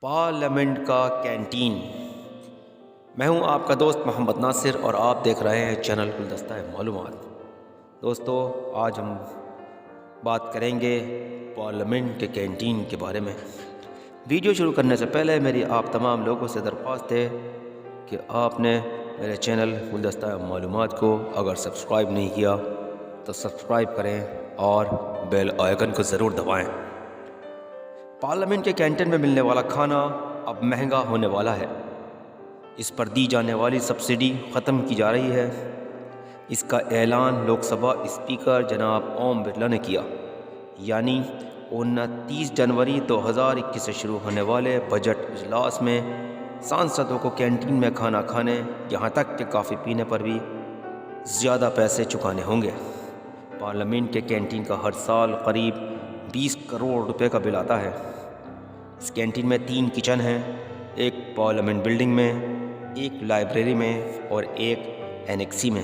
Parliament کا canteen. میں ہوں آپ کا دوست محمد ناصر اور آپ دیکھ رہے ہیں چینل گلدستہ معلومات۔ دوستو، آج ہم بات کریں گے پارلیمنٹ کے کینٹین کے بارے میں۔ ویڈیو شروع کرنے سے پہلے میری آپ تمام لوگوں سے درخواست ہے کہ آپ نے میرے چینل گلدستہ معلومات کو اگر سبسکرائب نہیں کیا تو سبسکرائب کریں اور بیل آئیکن کو ضرور دبائیں۔ پارلیمنٹ کے کینٹین میں ملنے والا کھانا اب مہنگا ہونے والا ہے۔ اس پر دی جانے والی سبسڈی ختم کی جا رہی ہے۔ اس کا اعلان لوک سبھا اسپیکر جناب اوم برلا نے کیا، یعنی 29 جنوری 2021 سے شروع ہونے والے بجٹ اجلاس میں سانسدوں کو کینٹین میں کھانا کھانے یہاں تک کہ کافی پینے پر بھی زیادہ پیسے چکانے ہوں گے۔ پارلیمنٹ کے کینٹین کا ہر سال قریب 20 کروڑ روپے کا بل آتا ہے۔ اس کینٹین میں 3 کچن ہیں، ایک پارلیمنٹ بلڈنگ میں، ایک لائبریری میں اور ایک اینیکسی میں۔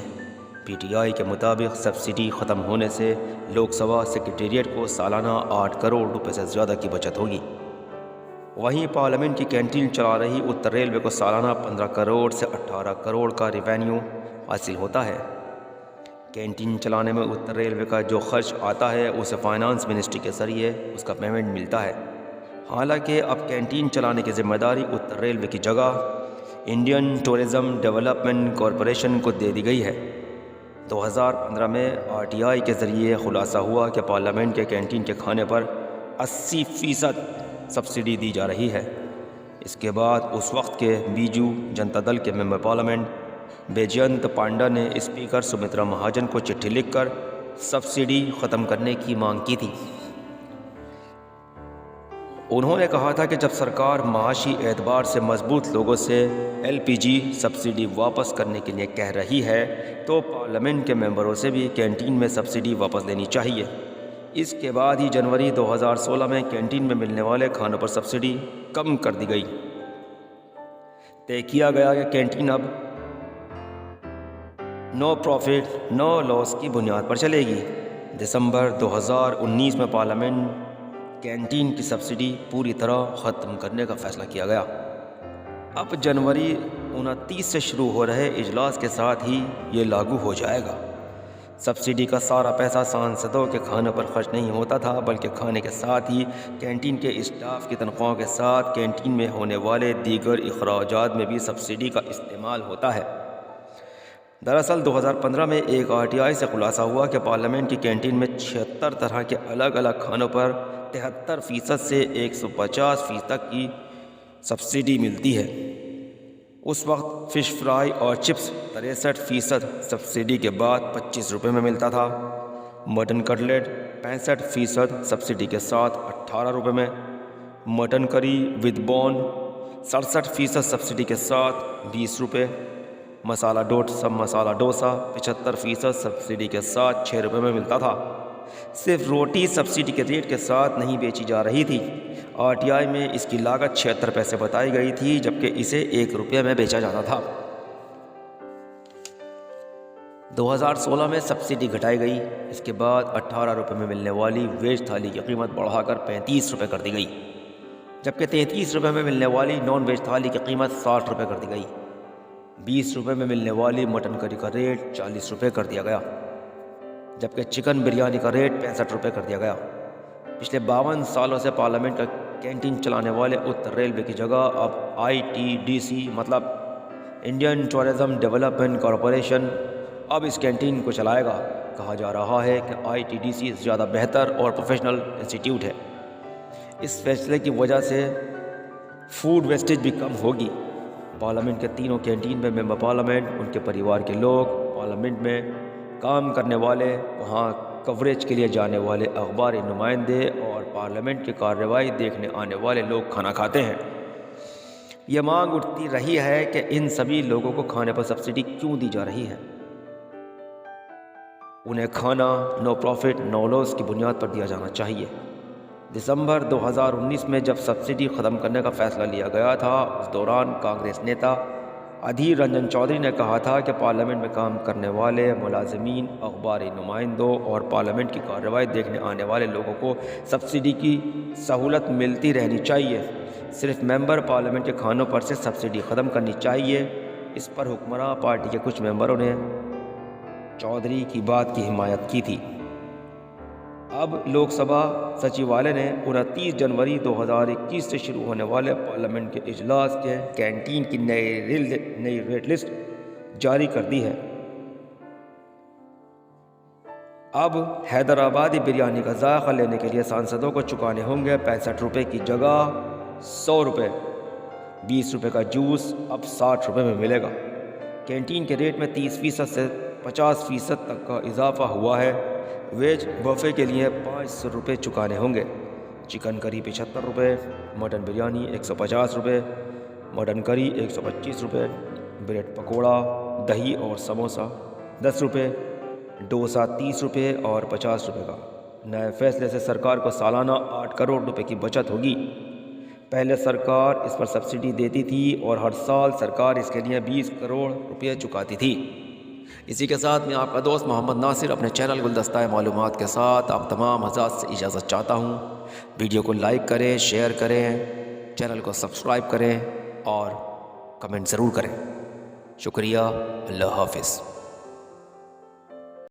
پی ٹی آئی کے مطابق سبسڈی ختم ہونے سے لوک سبھا سیکریٹریٹ کو سالانہ 8 کروڑ روپے سے زیادہ کی بچت ہوگی۔ وہیں پارلیمنٹ کی کینٹین چلا رہی اتر ریلوے کو سالانہ 15 کروڑ سے 18 کروڑ کا ریونیو حاصل ہوتا ہے۔ کینٹین چلانے میں اتر ریلوے کا جو خرچ آتا ہے اسے فائنانس منسٹری کے ذریعے اس کا پیمنٹ ملتا ہے۔ حالانکہ اب کینٹین چلانے کی ذمہ داری اتر ریلوے کی جگہ انڈین ٹورزم ڈیولپمنٹ کارپوریشن کو دے دی گئی ہے۔ 2015 میں آر ٹی آئی کے ذریعے خلاصہ ہوا کہ پارلیمنٹ کے کینٹین کے کھانے پر 80% سبسڈی دی جا رہی ہے۔ اس کے بعد اس وقت کے بیجو جنتا دل کے ممبر پارلیمنٹ بیجینت پانڈا نے اسپیکر سمترا مہاجن کو چٹھی لکھ کر سبسڈی ختم کرنے کی مانگ کی تھی۔ انہوں نے کہا تھا کہ جب سرکار معاشی اعتبار سے مضبوط لوگوں سے ایل پی جی سبسڈی واپس کرنے کے لیے کہہ رہی ہے تو پارلیمنٹ کے ممبروں سے بھی کینٹین میں سبسڈی واپس لینی چاہیے۔ اس کے بعد ہی جنوری 2016 میں کینٹین میں ملنے والے کھانوں پر سبسڈی کم کر دی گئی۔ طے کیا گیا کہ کینٹین اب نو پروفٹ نو لاس کی بنیاد پر چلے گی۔ دسمبر 2019 میں پارلیمنٹ کینٹین کی سبسڈی پوری طرح ختم کرنے کا فیصلہ کیا گیا۔ اب جنوری 29 سے شروع ہو رہے اجلاس کے ساتھ ہی یہ لاگو ہو جائے گا۔ سبسڈی کا سارا پیسہ سانسدوں کے کھانوں پر خرچ نہیں ہوتا تھا، بلکہ کھانے کے ساتھ ہی کینٹین کے اسٹاف کی تنخواہوں کے ساتھ کینٹین میں ہونے والے دیگر اخراجات میں بھی سبسڈی کا استعمال ہوتا ہے۔ دراصل 2015 میں ایک آر ٹی آئی سے خلاصہ ہوا کہ پارلیمنٹ کی کینٹین میں 76 طرح کے الگ الگ کھانوں پر 73% سے 150% تک کی سبسڈی ملتی ہے۔ اس وقت فش فرائی اور چپس 63% سبسڈی کے بعد 25 روپے میں ملتا تھا، مٹن کٹلیٹ 65% سبسڈی کے ساتھ 18 روپے میں، mutton curry with bone 67% subsidy کے ساتھ 20 روپے، مسالہ ڈوسا 75% سبسڈی کے ساتھ 6 روپے میں ملتا تھا۔ صرف روٹی سبسڈی کے ریٹ کے ساتھ نہیں بیچی جا رہی تھی۔ آر ٹی آئی میں اس کی لاگت 76 پیسے بتائی گئی تھی، جبکہ اسے 1 روپے میں بیچا جاتا تھا۔ 2016 میں سبسڈی گھٹائی گئی۔ اس کے بعد 18 روپے میں ملنے والی ویج تھالی کی قیمت بڑھا کر 35 روپے کر دی گئی، جبکہ 33 روپے میں ملنے والی نان ویج تھالی کی قیمت 60 روپے کر دی گئی۔ 20 روپے میں ملنے والی مٹن کری کا ریٹ 40 روپے کر دیا گیا، جبکہ چکن بریانی کا ریٹ 65 روپے کر دیا گیا۔ پچھلے 52 سالوں سے پارلیمنٹ کا کینٹین چلانے والے اتر ریلوے کی جگہ اب آئی ٹی ڈی سی مطلب انڈین ٹورزم ڈیولپمنٹ کارپوریشن اب اس کینٹین کو چلائے گا۔ کہا جا رہا ہے کہ آئی ٹی ڈی سی زیادہ بہتر اور پروفیشنل انسٹیٹیوٹ ہے۔ اس فیصلے کی وجہ سے فوڈ ویسٹیج بھی کم ہوگی۔ پارلیمنٹ کے تینوں کینٹین میں ممبر پارلیمنٹ، ان کے پریوار کے لوگ، پارلیمنٹ میں کام کرنے والے، وہاں کوریج کے لیے جانے والے اخباری نمائندے اور پارلیمنٹ کی کارروائی دیکھنے آنے والے لوگ کھانا کھاتے ہیں۔ یہ مانگ اٹھتی رہی ہے کہ ان سبھی لوگوں کو کھانے پر سبسڈی کیوں دی جا رہی ہے؟ انہیں کھانا نو پروفٹ نو لاس کی بنیاد پر دیا جانا چاہیے۔ دسمبر 2019 میں جب سبسڈی ختم کرنے کا فیصلہ لیا گیا تھا، اس دوران کانگریس نیتا ادھیر رنجن چودھری نے کہا تھا کہ پارلیمنٹ میں کام کرنے والے ملازمین، اخباری نمائندوں اور پارلیمنٹ کی کارروائی دیکھنے آنے والے لوگوں کو سبسڈی کی سہولت ملتی رہنی چاہیے۔ صرف ممبر پارلیمنٹ کے کھانوں پر سے سبسڈی ختم کرنی چاہیے۔ اس پر حکمراں پارٹی کے کچھ ممبروں نے چودھری کی بات کی حمایت کی تھی۔ اب لوک سبھا سچیوالیہ نے 29 جنوری 2021 سے شروع ہونے والے پارلیمنٹ کے اجلاس کے کینٹین کی نئی ریٹ لسٹ جاری کر دی ہے۔ اب حیدرآبادی بریانی کا ذائقہ لینے کے لیے سانسدوں کو چکانے ہوں گے 65 روپے کی جگہ 100 روپے۔ 20 روپے کا جوس اب 60 روپے میں ملے گا۔ کینٹین کے ریٹ میں 30% سے 50% تک کا اضافہ ہوا ہے۔ ویج بفے کے لیے 500 روپے چکانے ہوں گے۔ چکن کری 75 روپے، مٹن بریانی 150 روپے، مٹن کری 125 روپے، بریڈ پکوڑا، دہی اور سموسہ 10 روپے، ڈوسا 30 روپے اور 50 روپے کا۔ نئے فیصلے سے سرکار کو سالانہ 8 کروڑ روپے کی بچت ہوگی۔ پہلے سرکار اس پر سبسڈی دیتی تھی اور ہر سال سرکار اس کے لیے 20 کروڑ روپے چکاتی تھی۔ اسی کے ساتھ میں آپ کا دوست محمد ناصر اپنے چینل گلدستہ معلومات کے ساتھ آپ تمام حضرات سے اجازت چاہتا ہوں۔ ویڈیو کو لائک کریں، شیئر کریں، چینل کو سبسکرائب کریں اور کمنٹ ضرور کریں۔ شکریہ، اللہ حافظ۔